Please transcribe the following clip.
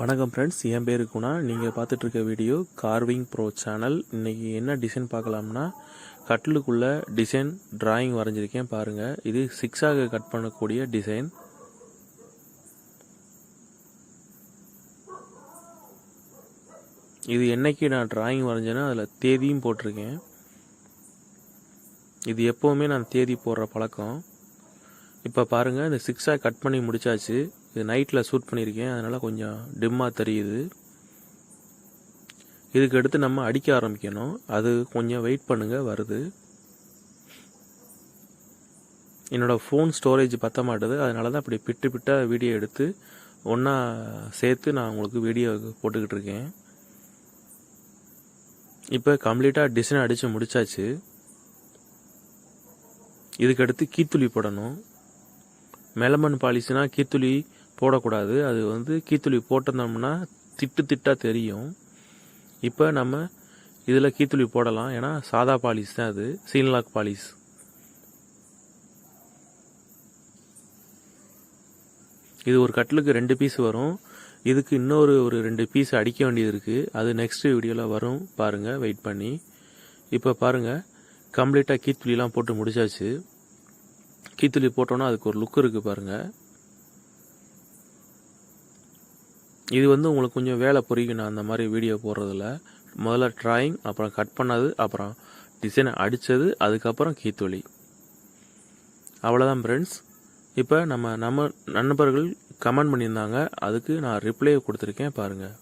வணக்கம் ஃப்ரெண்ட்ஸ், என் பேர் குணா. நீங்கள் பார்த்துட்ருக்க வீடியோ கார்விங் ப்ரோ சேனல். இன்றைக்கி என்ன டிசைன் பார்க்கலாம்னா, கட்டிலுக்குள்ளே டிசைன் டிராயிங் வரைஞ்சிருக்கேன் பாருங்கள். இது 6ஆக கட் பண்ணக்கூடிய டிசைன். இது என்னைக்கு நான் டிராயிங் வரைஞ்சேன்னா அதில் தேதியும் போட்டிருக்கேன். இது எப்போவுமே நான் தேதி போடுற பழக்கம். இப்போ பாருங்கள், இந்த 6ஆக கட் பண்ணி முடித்தாச்சு. இது நைட்டில் ஷூட் பண்ணியிருக்கேன், அதனால் கொஞ்சம் டிம்மாக தெரியுது. இதுக்கு அடுத்து நம்ம அடிக்க ஆரம்பிக்கணும். அது கொஞ்சம் வெயிட் பண்ணுங்கள், வருது. என்னோடய ஃபோன் ஸ்டோரேஜ் பற்ற மாட்டுது, அதனால தான் அப்படி பிட்டு பிட்டாக வீடியோ எடுத்து ஒன்றா சேர்த்து நான் உங்களுக்கு வீடியோ போட்டுக்கிட்டு இருக்கேன். இப்போ கம்ப்ளீட்டாக டிசைன் அடித்து முடித்தாச்சு. இதுக்கடுத்து கீத்துளி போடணும். மெலமன் பாலிஷ்னால் கீத்துளி போடக்கூடாது. அது கீத்துளி போட்டிருந்தோம்னா திட்டாக தெரியும். இப்போ நம்ம இதில் கீத்துளி போடலாம், ஏன்னா சாதா பாலிஷ் தான், அது சீன்லாக் பாலிஷ். இது ஒரு கட்டிலுக்கு 2 பீஸ் வரும். இதுக்கு இன்னொரு 2 பீஸ் அடிக்க வேண்டியது இருக்குது. அது நெக்ஸ்ட் வீடியோவில் வரும், பாருங்கள், வெயிட் பண்ணி. இப்போ பாருங்கள், கம்ப்ளீட்டாக கீத்துளிலாம் போட்டு முடிச்சாச்சு. கீத்துளி போட்டோன்னா அதுக்கு ஒரு லுக் இருக்குது பாருங்கள். இது உங்களுக்கு கொஞ்சம் வேலை புரியும். நான் அந்த மாதிரி வீடியோ போடுறதில்ல. முதல்ல டிராயிங், அப்புறம் கட் பண்ணது, அப்புறம் டிசைனை அடித்தது, அதுக்கப்புறம் கீத்துளி. அவ்வளோதான் ஃப்ரெண்ட்ஸ். இப்போ நம்ம நண்பர்கள் கமெண்ட் பண்ணியிருந்தாங்க, அதுக்கு நான் ரிப்ளை கொடுத்துருக்கேன் பாருங்கள்.